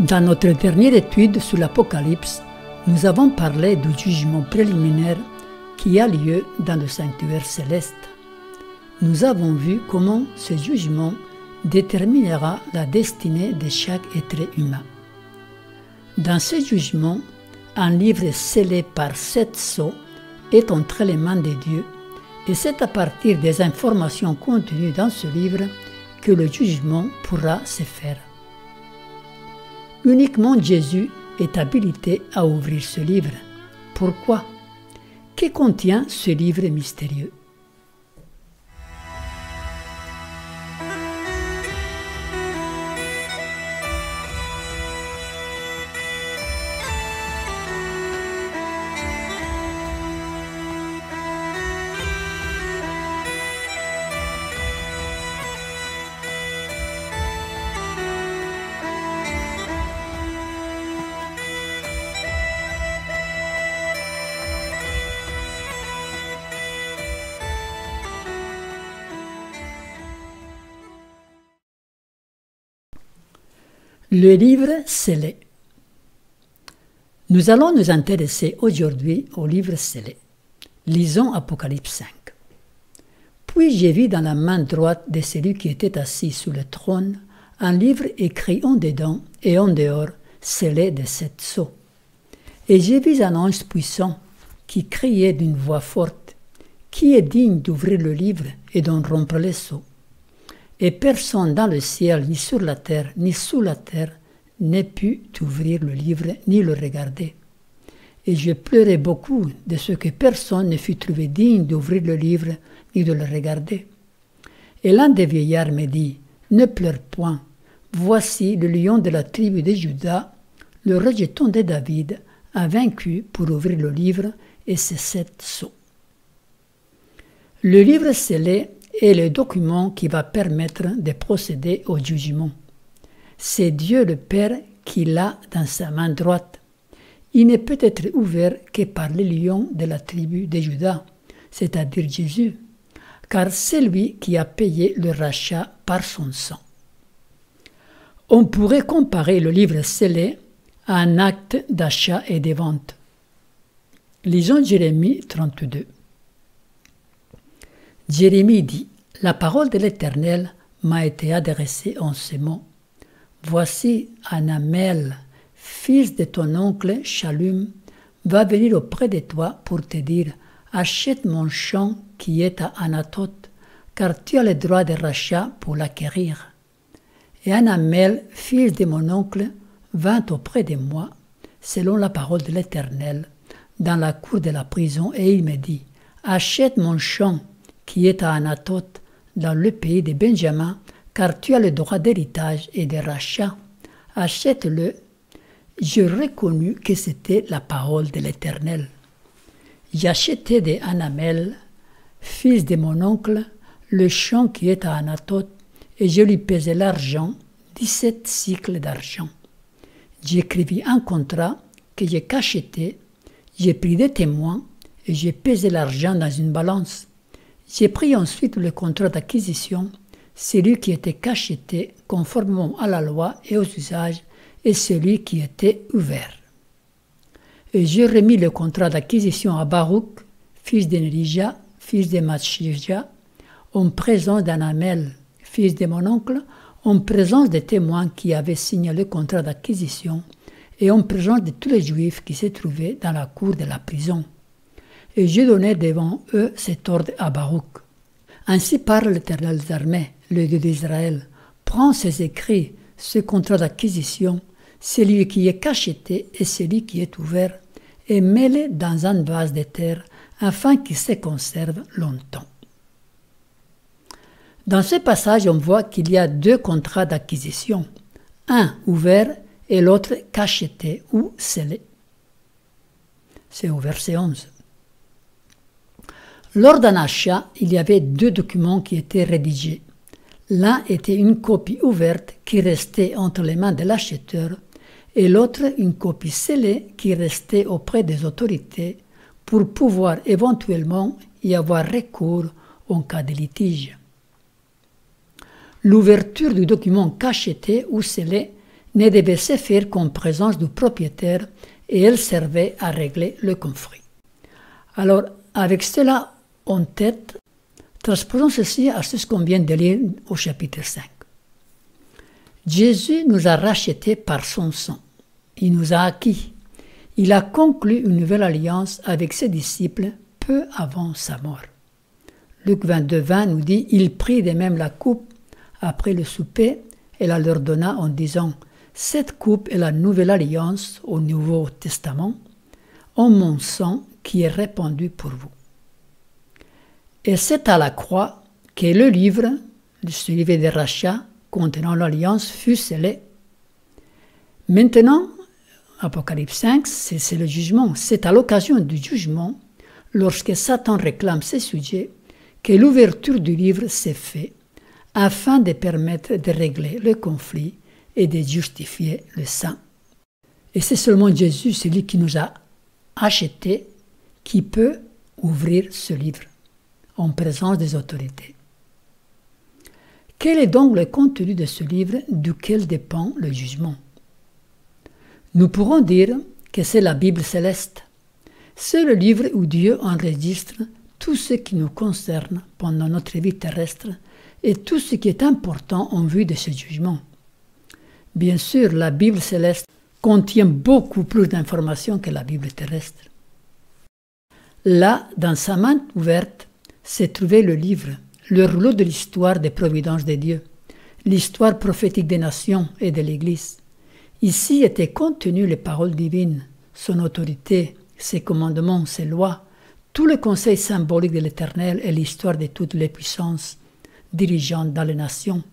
Dans notre dernière étude sur l'Apocalypse, nous avons parlé du jugement préliminaire qui a lieu dans le sanctuaire céleste. Nous avons vu comment ce jugement déterminera la destinée de chaque être humain. Dans ce jugement, un livre scellé par 7 sceaux est entre les mains de Dieu, et c'est à partir des informations contenues dans ce livre que le jugement pourra se faire. Uniquement Jésus est habilité à ouvrir ce livre. Pourquoi? Que contient ce livre mystérieux? Le livre scellé. Nous allons nous intéresser aujourd'hui au livre scellé. Lisons Apocalypse 5. Puis j'ai vu dans la main droite de celui qui était assis sur le trône un livre écrit en dedans et en dehors, scellé de 7 sceaux. Et j'ai vu un ange puissant qui criait d'une voix forte: Qui est digne d'ouvrir le livre et d'en rompre les sceaux? Et personne dans le ciel, ni sur la terre, ni sous la terre, n'ait pu ouvrir le livre, ni le regarder. Et je pleurais beaucoup de ce que personne ne fut trouvé digne d'ouvrir le livre, ni de le regarder. Et l'un des vieillards me dit: Ne pleure point, voici le lion de la tribu de Juda, le rejeton de David, a vaincu pour ouvrir le livre et ses 7 sceaux. Le livre scellé est le document qui va permettre de procéder au jugement. C'est Dieu le Père qui l'a dans sa main droite. Il ne peut être ouvert que par le lion de la tribu de Juda, c'est-à-dire Jésus, car c'est lui qui a payé le rachat par son sang. On pourrait comparer le livre scellé à un acte d'achat et de vente. Lisons Jérémie 32. Jérémie dit: La parole de l'Éternel m'a été adressée en ces mots. Voici Anamel, fils de ton oncle Shallum, va venir auprès de toi pour te dire: Achète mon champ qui est à Anathoth, car tu as le droit de rachat pour l'acquérir. Et Anamel, fils de mon oncle, vint auprès de moi, selon la parole de l'Éternel, dans la cour de la prison, et il me dit: Achète mon champ qui est à Anathoth, dans le pays de Benjamin, car tu as le droit d'héritage et de rachat. Achète-le. Je reconnus que c'était la parole de l'Éternel. J'achetai de Anamel, fils de mon oncle, le champ qui est à Anathoth, et je lui pesai l'argent, 17 cycles d'argent. J'écrivis un contrat que j'ai cacheté, j'ai pris des témoins, et j'ai pesé l'argent dans une balance. J'ai pris ensuite le contrat d'acquisition, celui qui était cacheté conformément à la loi et aux usages, et celui qui était ouvert. Et je remis le contrat d'acquisition à Baruch, fils d'Enrija, fils de Matshija, en présence d'Anamel, fils de mon oncle, en présence des témoins qui avaient signé le contrat d'acquisition, et en présence de tous les Juifs qui se trouvaient dans la cour de la prison. Et je donnai devant eux cet ordre à Baruch. Ainsi parle l'Éternel des armées, le Dieu d'Israël: Prends ces écrits, ce contrat d'acquisition, celui qui est cacheté et celui qui est ouvert, et mets-les dans un vase de terre, afin qu'il se conserve longtemps. Dans ce passage, on voit qu'il y a 2 contrats d'acquisition, un ouvert et l'autre cacheté ou scellé. C'est au verset 11. Lors d'un achat, il y avait 2 documents qui étaient rédigés. L'un était une copie ouverte qui restait entre les mains de l'acheteur et l'autre une copie scellée qui restait auprès des autorités pour pouvoir éventuellement y avoir recours en cas de litige. L'ouverture du document cacheté ou scellé ne devait se faire qu'en présence du propriétaire et elle servait à régler le conflit. Alors, avec cela en tête, transposons ceci à ce qu'on vient de lire au chapitre 5. Jésus nous a rachetés par son sang. Il nous a acquis. Il a conclu une nouvelle alliance avec ses disciples peu avant sa mort. Luc 22:20 nous dit « Il prit de même la coupe après le souper et la leur donna en disant « Cette coupe est la nouvelle alliance au Nouveau Testament, en mon sang qui est répandu pour vous. » Et c'est à la croix que le livre, ce livre de rachat contenant l'alliance, fut scellé. Maintenant, Apocalypse 5, c'est le jugement. C'est à l'occasion du jugement, lorsque Satan réclame ses sujets, que l'ouverture du livre s'est faite, afin de permettre de régler le conflit et de justifier le sang. Et c'est seulement Jésus, celui qui nous a achetés, qui peut ouvrir ce livre en présence des autorités. Quel est donc le contenu de ce livre duquel dépend le jugement? Nous pourrons dire que c'est la Bible céleste. C'est le livre où Dieu enregistre tout ce qui nous concerne pendant notre vie terrestre et tout ce qui est important en vue de ce jugement. Bien sûr, la Bible céleste contient beaucoup plus d'informations que la Bible terrestre. Là, dans sa main ouverte, s'est trouvé le livre, le rouleau de l'histoire des providences de Dieu, l'histoire prophétique des nations et de l'Église. Ici étaient contenues les paroles divines, son autorité, ses commandements, ses lois, tout le conseil symbolique de l'Éternel et l'histoire de toutes les puissances dirigeantes dans les nations.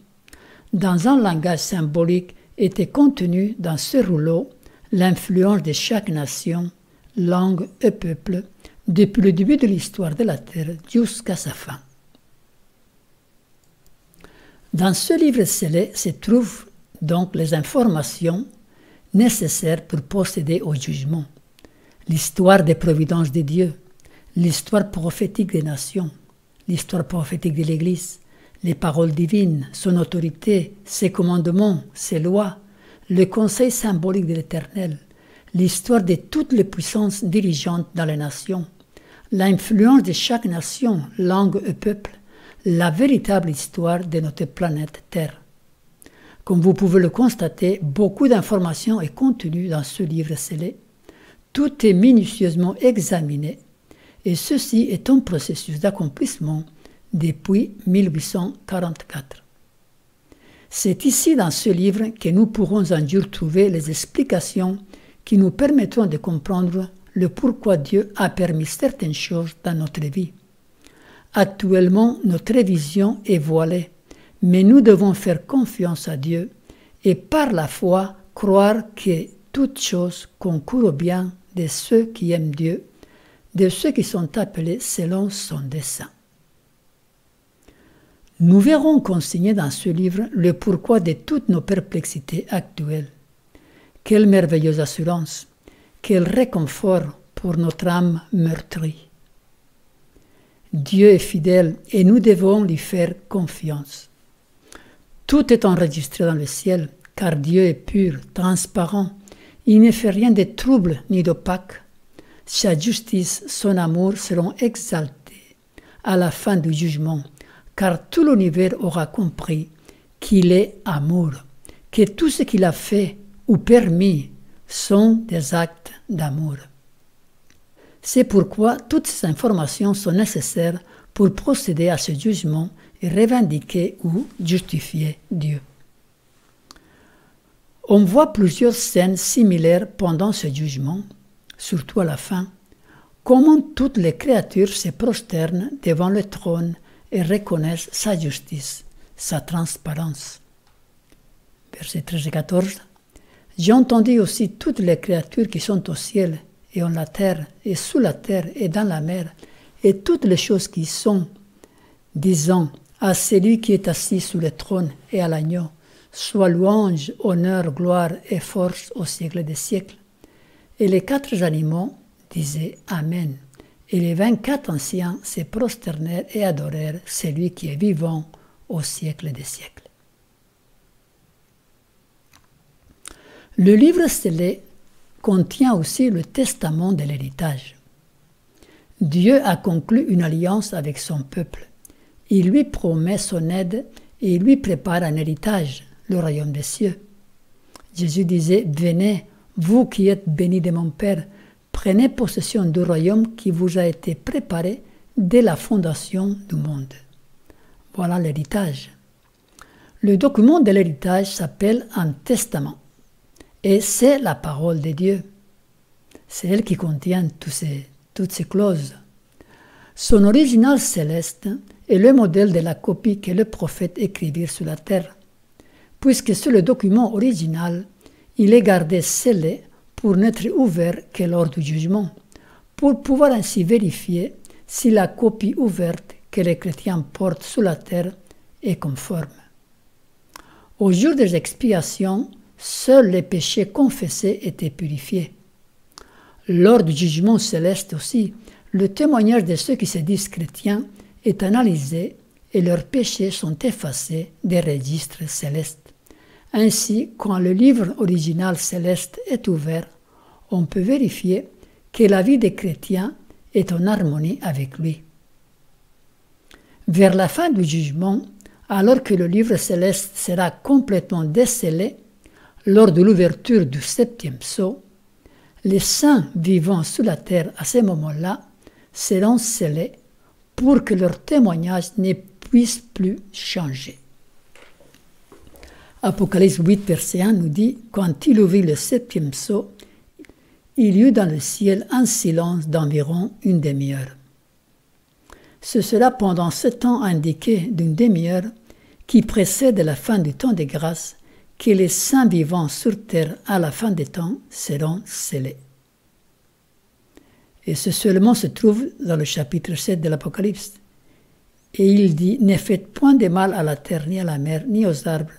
Dans un langage symbolique était contenu dans ce rouleau l'influence de chaque nation, langue et peuple, depuis le début de l'histoire de la terre jusqu'à sa fin. Dans ce livre scellé se trouvent donc les informations nécessaires pour procéder au jugement, l'histoire des providences de Dieu, l'histoire prophétique des nations, l'histoire prophétique de l'Église, les paroles divines, son autorité, ses commandements, ses lois, le conseil symbolique de l'Éternel, l'histoire de toutes les puissances dirigeantes dans les nations, l'influence de chaque nation, langue et peuple, la véritable histoire de notre planète Terre. Comme vous pouvez le constater, beaucoup d'informations est contenues dans ce livre scellé. Tout est minutieusement examiné et ceci est un processus d'accomplissement depuis 1844. C'est ici dans ce livre que nous pourrons un jour trouver les explications qui nous permettront de comprendre le pourquoi Dieu a permis certaines choses dans notre vie. Actuellement, notre vision est voilée, mais nous devons faire confiance à Dieu et par la foi croire que toutes choses concourent au bien de ceux qui aiment Dieu, de ceux qui sont appelés selon son dessein. Nous verrons consigné dans ce livre le pourquoi de toutes nos perplexités actuelles. Quelle merveilleuse assurance, quel réconfort pour notre âme meurtrie. Dieu est fidèle et nous devons lui faire confiance. Tout est enregistré dans le ciel, car Dieu est pur, transparent. Il ne fait rien de trouble ni d'opaque. Sa justice, son amour seront exaltés à la fin du jugement, car tout l'univers aura compris qu'il est amour, que tout ce qu'il a fait ou permis sont des actes d'amour. C'est pourquoi toutes ces informations sont nécessaires pour procéder à ce jugement et revendiquer ou justifier Dieu. On voit plusieurs scènes similaires pendant ce jugement, surtout à la fin, comment toutes les créatures se prosternent devant le trône et reconnaissent sa justice, sa transparence. Versets 13 et 14. J'ai entendu aussi toutes les créatures qui sont au ciel et en la terre et sous la terre et dans la mer et toutes les choses qui sont, disant à celui qui est assis sous le trône et à l'agneau, soit louange, honneur, gloire et force au siècle des siècles. Et les 4 animaux disaient Amen. Et les 24 anciens se prosternèrent et adorèrent celui qui est vivant au siècle des siècles. Le livre scellé contient aussi le testament de l'héritage. Dieu a conclu une alliance avec son peuple. Il lui promet son aide et il lui prépare un héritage, le royaume des cieux. Jésus disait, « Venez, vous qui êtes bénis de mon Père, prenez possession du royaume qui vous a été préparé dès la fondation du monde. » Voilà l'héritage. Le document de l'héritage s'appelle un testament et c'est la parole de Dieu. C'est elle qui contient toutes ces clauses. Son original céleste est le modèle de la copie que le prophète écrivit sur la terre. Puisque c'est le document original, il est gardé scellé pour n'être ouvert que lors du jugement, pour pouvoir ainsi vérifier si la copie ouverte que les chrétiens portent sur la terre est conforme. Au jour des expiations, seuls les péchés confessés étaient purifiés. Lors du jugement céleste aussi, le témoignage de ceux qui se disent chrétiens est analysé et leurs péchés sont effacés des registres célestes. Ainsi, quand le livre original céleste est ouvert, on peut vérifier que la vie des chrétiens est en harmonie avec lui. Vers la fin du jugement, alors que le livre céleste sera complètement descellé, lors de l'ouverture du 7e sceau, les saints vivant sur la terre à ce moment-là seront scellés pour que leur témoignage ne puisse plus changer. Apocalypse 8, verset 1 nous dit « Quand il ouvrit le 7e sceau, il y eut dans le ciel un silence d'environ une demi-heure. Ce sera pendant ce temps indiqué d'une demi-heure qui précède la fin du temps de grâce que les saints vivants sur terre à la fin des temps seront scellés. » Et ce seulement se trouve dans le chapitre 7 de l'Apocalypse. Et il dit « Ne faites point de mal à la terre, ni à la mer, ni aux arbres,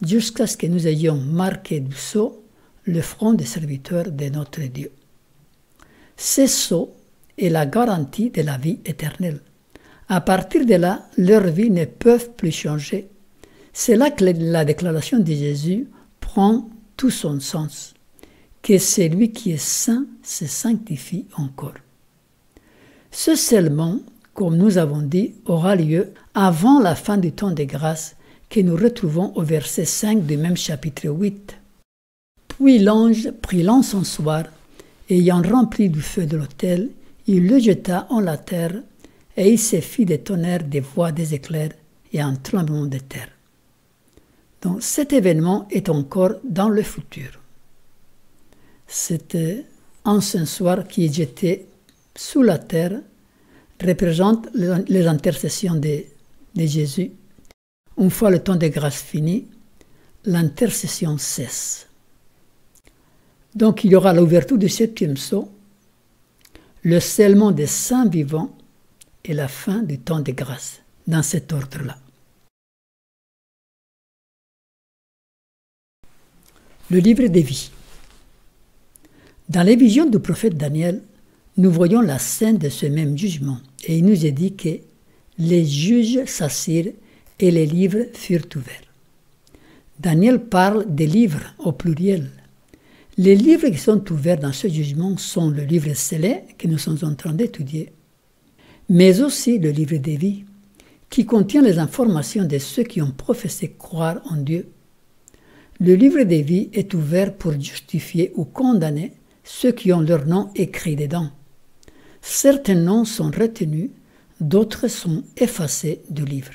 jusqu'à ce que nous ayons marqué du sceau le front des serviteurs de notre Dieu. » Ce sceau est la garantie de la vie éternelle. À partir de là, leurs vies ne peuvent plus changer. C'est là que la déclaration de Jésus prend tout son sens, que celui qui est saint se sanctifie encore. Ce scellement, comme nous avons dit, aura lieu avant la fin du temps de grâce que nous retrouvons au verset 5 du même chapitre 8. Puis l'ange prit l'encensoir, et ayant rempli du feu de l'autel, il le jeta en la terre, et il se fit des tonnerres, des voix, des éclairs et un tremblement de terre. Donc cet événement est encore dans le futur. Cet encensoir qui est jeté sous la terre représente les intercessions de Jésus. Une fois le temps de grâce fini, l'intercession cesse. Donc il y aura l'ouverture du 7e sceau, le scellement des saints vivants et la fin du temps de grâce, dans cet ordre-là. Le livre des vies. Dans les visions du prophète Daniel, nous voyons la scène de ce même jugement, et il nous est dit que les juges s'assirent et les livres furent ouverts. Daniel parle des livres au pluriel. Les livres qui sont ouverts dans ce jugement sont le livre scellé que nous sommes en train d'étudier, mais aussi le livre des vies, qui contient les informations de ceux qui ont professé croire en Dieu. Le livre des vies est ouvert pour justifier ou condamner ceux qui ont leur nom écrit dedans. Certains noms sont retenus, d'autres sont effacés du livre.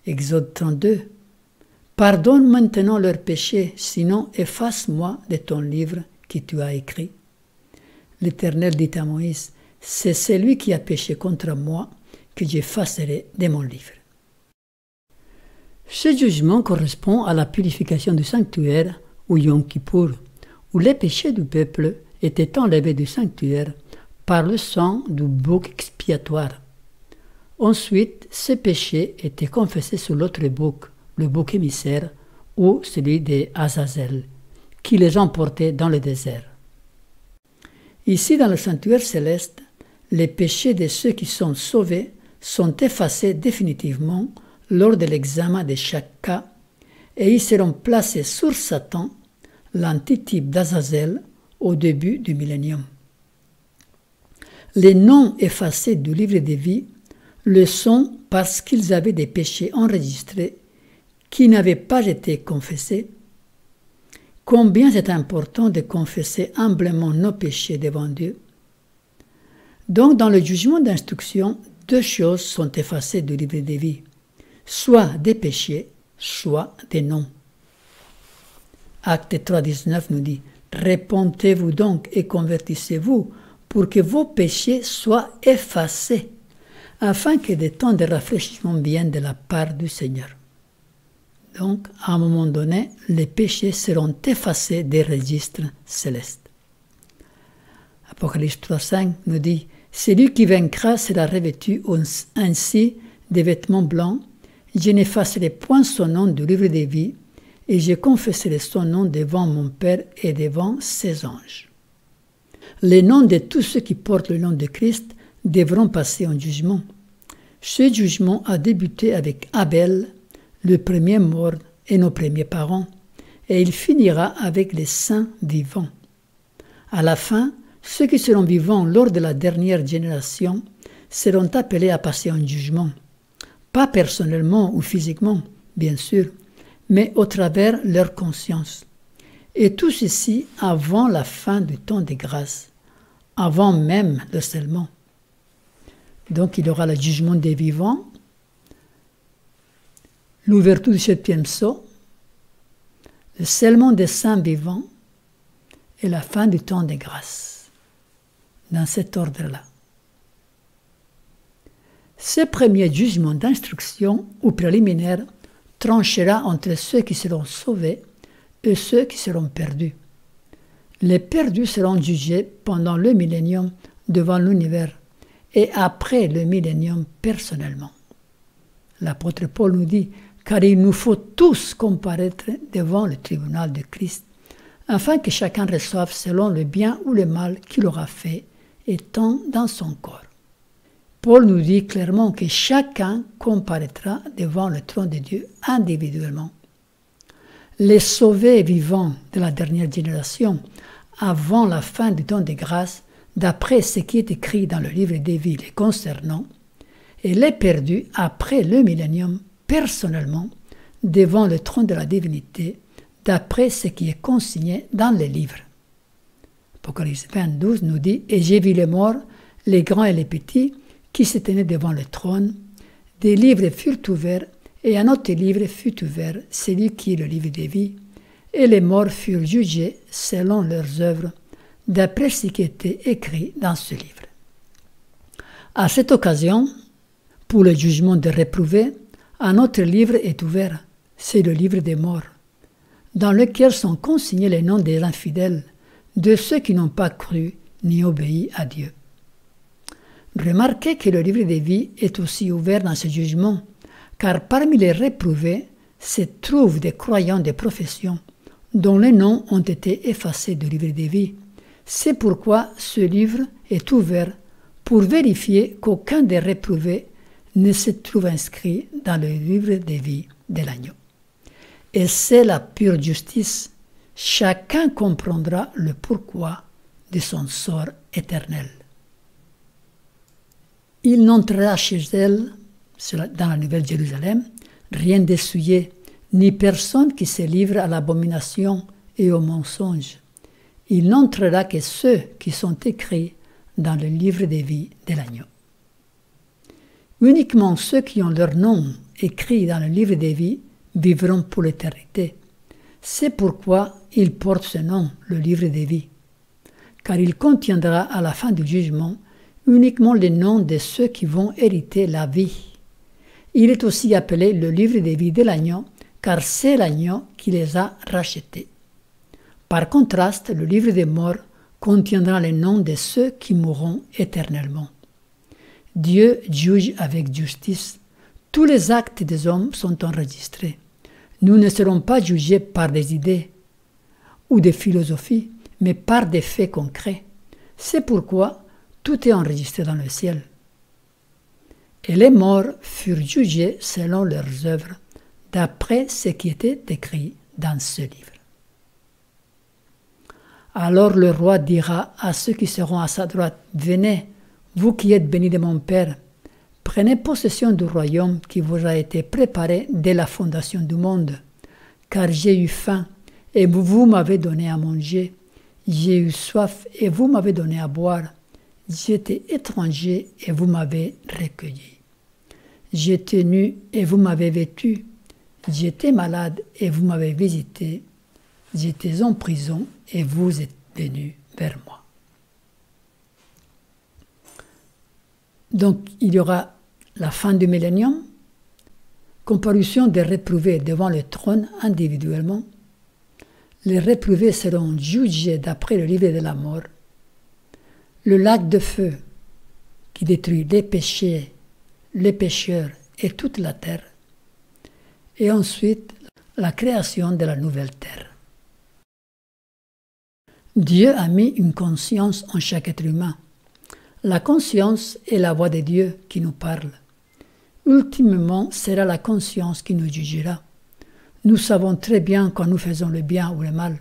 Exode 32. Pardonne maintenant leurs péchés, sinon efface-moi de ton livre que tu as écrit. L'Éternel dit à Moïse, c'est celui qui a péché contre moi que j'effacerai de mon livre. Ce jugement correspond à la purification du sanctuaire ou Yom Kippour, où les péchés du peuple étaient enlevés du sanctuaire par le sang du bouc expiatoire. Ensuite, ces péchés étaient confessés sur l'autre bouc, le bouc émissaire, ou celui des Azazel, qui les emportait dans le désert. Ici, dans le sanctuaire céleste, les péchés de ceux qui sont sauvés sont effacés définitivement lors de l'examen de chaque cas, et ils seront placés sur Satan, l'antitype d'Azazel, au début du millénium. Les noms effacés du livre des vies le sont parce qu'ils avaient des péchés enregistrés qui n'avaient pas été confessés. Combien c'est important de confesser humblement nos péchés devant Dieu. Donc, dans le jugement d'instruction, deux choses sont effacées du livre des vies, soit des péchés, soit des noms. Acte 3,19 nous dit « Repentez-vous donc et convertissez-vous pour que vos péchés soient effacés, afin que des temps de rafraîchissement viennent de la part du Seigneur. » Donc, à un moment donné, les péchés seront effacés des registres célestes. Apocalypse 3,5 nous dit « Celui qui vaincra sera revêtu ainsi des vêtements blancs. Je n'effacerai point son nom du livre des vies, et je confesserai son nom devant mon Père et devant ses anges. » Les noms de tous ceux qui portent le nom de Christ devront passer en jugement. Ce jugement a débuté avec Abel, le premier mort et nos premiers parents, et il finira avec les saints vivants. À la fin, ceux qui seront vivants lors de la dernière génération seront appelés à passer en jugement, pas personnellement ou physiquement, bien sûr, mais au travers leur conscience. Et tout ceci avant la fin du temps de grâce, avant même le scellement. Donc il y aura le jugement des vivants, l'ouverture du septième sceau, le scellement des saints vivants et la fin du temps de grâce, dans cet ordre-là. Ce premier jugement d'instruction ou préliminaire tranchera entre ceux qui seront sauvés et ceux qui seront perdus. Les perdus seront jugés pendant le millénium devant l'univers et après le millénium personnellement. L'apôtre Paul nous dit « Car il nous faut tous comparaître devant le tribunal de Christ, afin que chacun reçoive selon le bien ou le mal qu'il aura fait, étant dans son corps. » Paul nous dit clairement que chacun comparaîtra devant le trône de Dieu individuellement. Les sauvés vivants de la dernière génération, avant la fin du temps de grâce, d'après ce qui est écrit dans le livre des vies les concernant, et les perdus après le millénium, personnellement, devant le trône de la divinité, d'après ce qui est consigné dans les livres. Apocalypse 22 nous dit « Et j'ai vu les morts, les grands et les petits, qui se tenaient devant le trône. Des livres furent ouverts, et un autre livre fut ouvert, celui qui est le livre des vies. Et les morts furent jugés selon leurs œuvres, d'après ce qui était écrit dans ce livre. » À cette occasion, pour le jugement des réprouvés, un autre livre est ouvert, c'est le livre des morts, dans lequel sont consignés les noms des infidèles, de ceux qui n'ont pas cru ni obéi à Dieu. Remarquez que le livre des vies est aussi ouvert dans ce jugement, car parmi les réprouvés se trouvent des croyants de profession, dont les noms ont été effacés du livre des vies. C'est pourquoi ce livre est ouvert pour vérifier qu'aucun des réprouvés ne se trouve inscrit dans le livre des vies de l'agneau. Et c'est la pure justice. Chacun comprendra le pourquoi de son sort éternel. Il n'entrera chez elle, dans la Nouvelle Jérusalem, rien d'essuyé, ni personne qui se livre à l'abomination et au mensonge. Il n'entrera que ceux qui sont écrits dans le livre des vies de l'agneau. Uniquement ceux qui ont leur nom écrit dans le livre des vies vivront pour l'éternité. C'est pourquoi il porte ce nom, le livre des vies, car il contiendra à la fin du jugement uniquement les noms de ceux qui vont hériter la vie. Il est aussi appelé le livre des vies de l'agneau, car c'est l'agneau qui les a rachetés. Par contraste, le livre des morts contiendra les noms de ceux qui mourront éternellement. Dieu juge avec justice. Tous les actes des hommes sont enregistrés. Nous ne serons pas jugés par des idées ou des philosophies, mais par des faits concrets. C'est pourquoi tout est enregistré dans le ciel. Et les morts furent jugés selon leurs œuvres, d'après ce qui était écrit dans ce livre. Alors le roi dira à ceux qui seront à sa droite, « Venez, vous qui êtes bénis de mon Père, prenez possession du royaume qui vous a été préparé dès la fondation du monde, car j'ai eu faim et vous m'avez donné à manger, j'ai eu soif et vous m'avez donné à boire, j'étais étranger et vous m'avez recueilli, j'étais nu et vous m'avez vêtu, j'étais malade et vous m'avez visité, j'étais en prison et vous êtes venus vers moi. » Donc, il y aura la fin du millénium, comparution des réprouvés devant le trône individuellement. Les réprouvés seront jugés d'après le livre de la mort. Le lac de feu qui détruit les péchés, les pécheurs et toute la terre. Et ensuite, la création de la nouvelle terre. Dieu a mis une conscience en chaque être humain. La conscience est la voix de Dieu qui nous parle. Ultimement, sera la conscience qui nous jugera. Nous savons très bien quand nous faisons le bien ou le mal.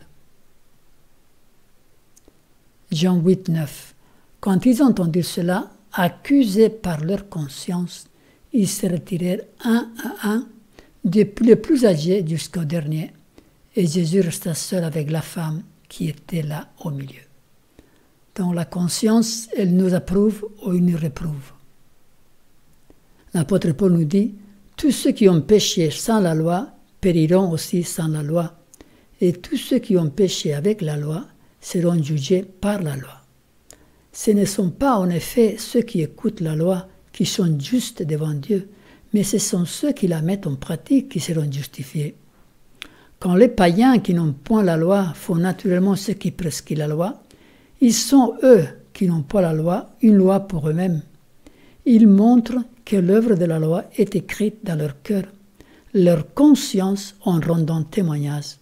Jean 8, 9. Quand ils entendirent cela, accusés par leur conscience, ils se retirèrent un à un, depuis le plus âgé jusqu'au dernier, et Jésus resta seul avec la femme qui était là au milieu. Donc la conscience, elle nous approuve ou elle nous réprouve. L'apôtre Paul nous dit, « Tous ceux qui ont péché sans la loi périront aussi sans la loi, et tous ceux qui ont péché avec la loi seront jugés par la loi. » Ce ne sont pas en effet ceux qui écoutent la loi qui sont justes devant Dieu, mais ce sont ceux qui la mettent en pratique qui seront justifiés. Quand les païens qui n'ont point la loi font naturellement ce qui prescrit la loi, ils sont eux qui n'ont pas la loi, une loi pour eux-mêmes. Ils montrent que l'œuvre de la loi est écrite dans leur cœur, leur conscience en rendant témoignage,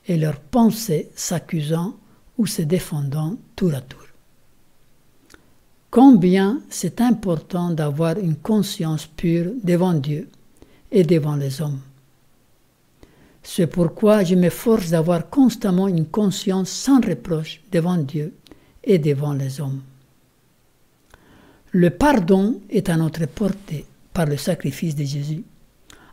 et leurs pensées s'accusant ou se défendant tour à tour. Combien c'est important d'avoir une conscience pure devant Dieu et devant les hommes. C'est pourquoi je m'efforce d'avoir constamment une conscience sans reproche devant Dieu et devant les hommes. Le pardon est à notre portée par le sacrifice de Jésus.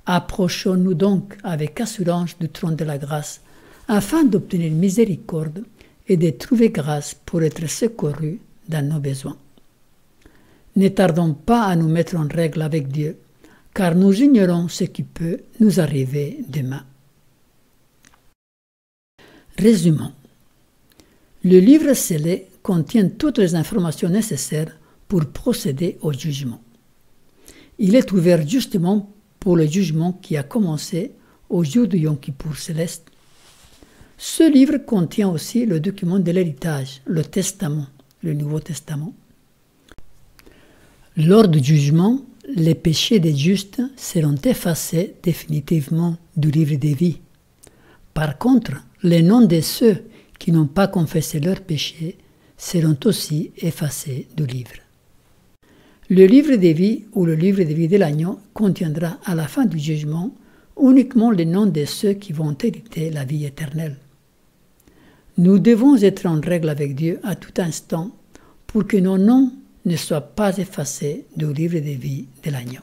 Approchons-nous donc avec assurance du trône de la grâce, afin d'obtenir miséricorde et de trouver grâce pour être secourus dans nos besoins. Ne tardons pas à nous mettre en règle avec Dieu, car nous ignorons ce qui peut nous arriver demain. Résumons. Le livre scellé contient toutes les informations nécessaires pour procéder au jugement. Il est ouvert justement pour le jugement qui a commencé au jour du Yom Kippour céleste. Ce livre contient aussi le document de l'héritage, le Testament, le Nouveau Testament. Lors du jugement, les péchés des justes seront effacés définitivement du livre des vies. Par contre, les noms de ceux qui n'ont pas confessé leurs péchés seront aussi effacés du livre. Le livre des vies ou le livre des vies de l'agneau contiendra à la fin du jugement uniquement les noms de ceux qui vont hériter la vie éternelle. Nous devons être en règle avec Dieu à tout instant pour que nos noms ne soient pas effacés du livre des vies de l'agneau.